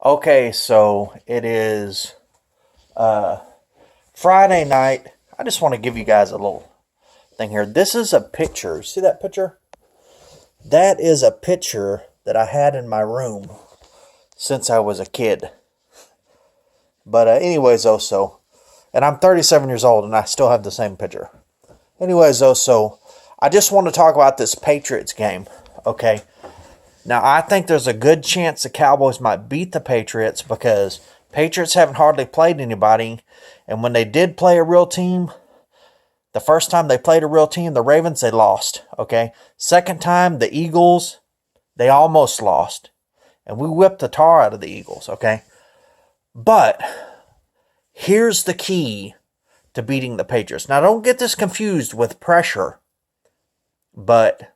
Okay, so it is Friday night. I just want to give you guys a little thing here. This is a picture. See that picture? That is a picture that I had in my room since I was a kid. But anyways, also, and I'm 37 years old and I still have the same picture. Anyways, also, I just want to talk about this Patriots game. Okay. Now, I think there's a good chance the Cowboys might beat the Patriots because Patriots haven't hardly played anybody. And when they did play a real team, the first time they played a real team, the Ravens, they lost. Okay. Second time, the Eagles, they almost lost. And we whipped the tar out of the Eagles. Okay. But here's the key to beating the Patriots. Now, don't get this confused with pressure, but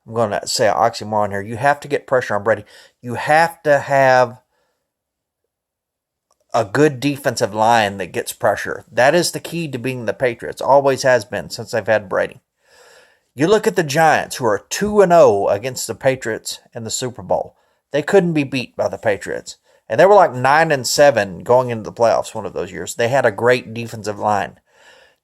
I'm going to say an oxymoron here. You have to get pressure on Brady. You have to have a good defensive line that gets pressure. That is the key to beating the Patriots. Always has been since they've had Brady. You look at the Giants, who are 2-0 against the Patriots in the Super Bowl. They couldn't be beat by the Patriots. And they were like 9-7 going into the playoffs one of those years. They had a great defensive line.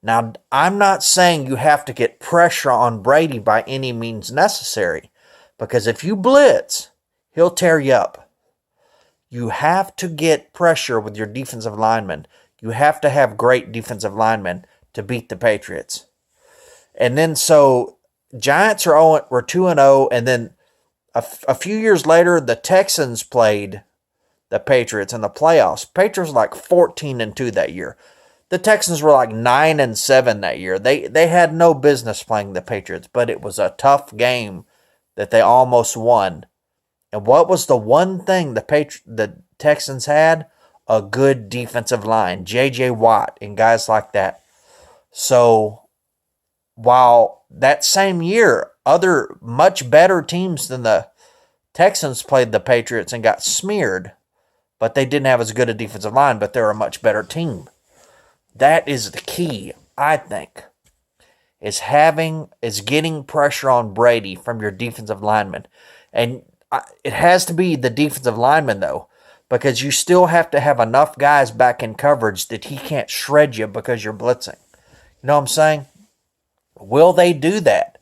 Now, I'm not saying you have to get pressure on Brady by any means necessary, because if you blitz, he'll tear you up. You have to get pressure with your defensive linemen. You have to have great defensive linemen to beat the Patriots. And then so Giants were 2-0, and then a few years later, the Texans played the Patriots in the playoffs. Patriots were like 14-2 that year. The Texans were like 9-7 that year. They had no business playing the Patriots, but it was a tough game that they almost won. And what was the one thing the Texans had? A good defensive line, J.J. Watt and guys like that. So while that same year, other much better teams than the Texans played the Patriots and got smeared, but they didn't have as good a defensive line, but they're a much better team. That is the key, I think, is getting pressure on Brady from your defensive linemen. And it has to be the defensive lineman, though, because you still have to have enough guys back in coverage that he can't shred you because you're blitzing. You know what I'm saying? Will they do that?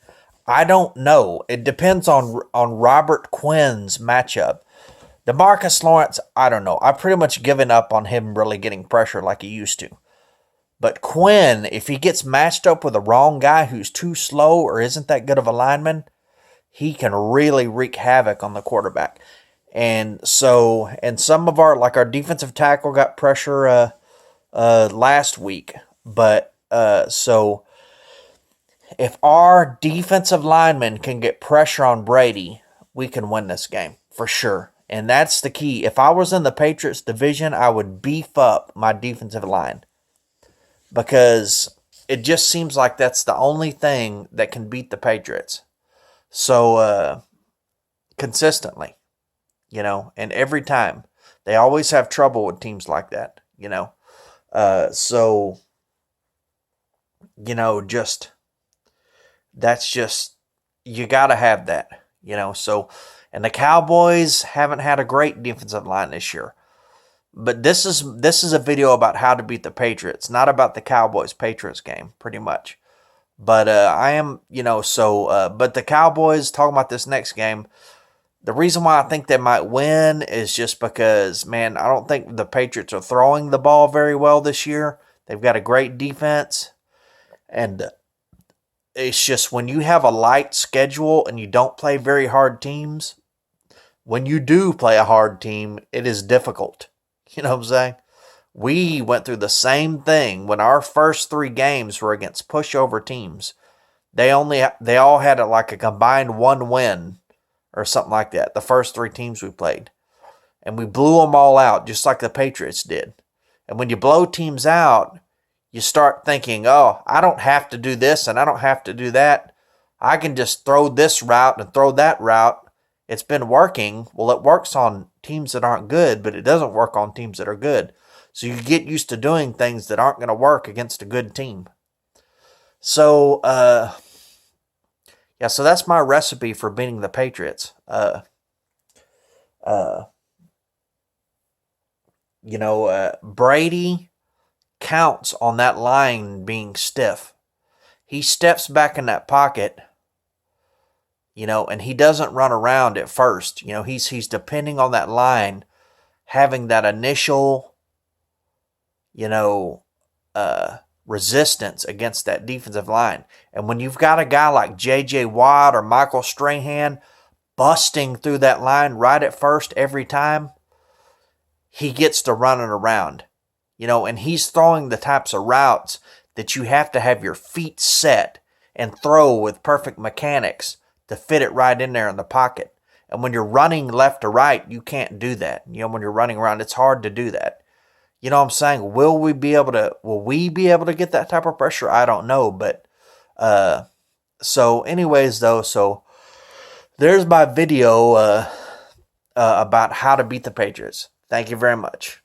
I don't know. It depends on Robert Quinn's matchup. DeMarcus Lawrence, I don't know. I've pretty much given up on him really getting pressure like he used to. But Quinn, if he gets matched up with the wrong guy who's too slow or isn't that good of a lineman, he can really wreak havoc on the quarterback. And so, and some of our defensive tackle got pressure last week. But so if our defensive linemen can get pressure on Brady, we can win this game for sure. And that's the key. If I was in the Patriots division, I would beef up my defensive line, because it just seems like that's the only thing that can beat the Patriots. So, consistently, and every time. They always have trouble with teams like that, So, just, that's just, you got to have that, So, and the Cowboys haven't had a great defensive line this year. But this is a video about how to beat the Patriots, not about the Cowboys-Patriots game, pretty much. But I am, but the Cowboys, talking about this next game, the reason why I think they might win is just because, man, I don't think the Patriots are throwing the ball very well this year. They've got a great defense. And it's just when you have a light schedule and you don't play very hard teams, when you do play a hard team, it is difficult. You know what I'm saying? We went through the same thing when our first 3 games were against pushover teams. They all had like a combined 1 win or something like that. The first 3 teams we played, and we blew them all out just like the Patriots did. And when you blow teams out, you start thinking, "Oh, I don't have to do this and I don't have to do that. I can just throw this route and throw that route. It's been working." Well, it works on teams that aren't good, but it doesn't work on teams that are good. So you get used to doing things that aren't going to work against a good team. So, so that's my recipe for beating the Patriots. Brady counts on that line being stiff. He steps back in that pocket, and he doesn't run around at first. He's depending on that line having that initial, resistance against that defensive line. And when you've got a guy like J.J. Watt or Michael Strahan busting through that line right at first every time, he gets to running around. And he's throwing the types of routes that you have to have your feet set and throw with perfect mechanics to fit it right in there in the pocket. And when you're running left to right, you can't do that. When you're running around, it's hard to do that. You know what I'm saying? Will we be able to get that type of pressure? I don't know. But so anyways though, so there's my video about how to beat the Patriots. Thank you very much.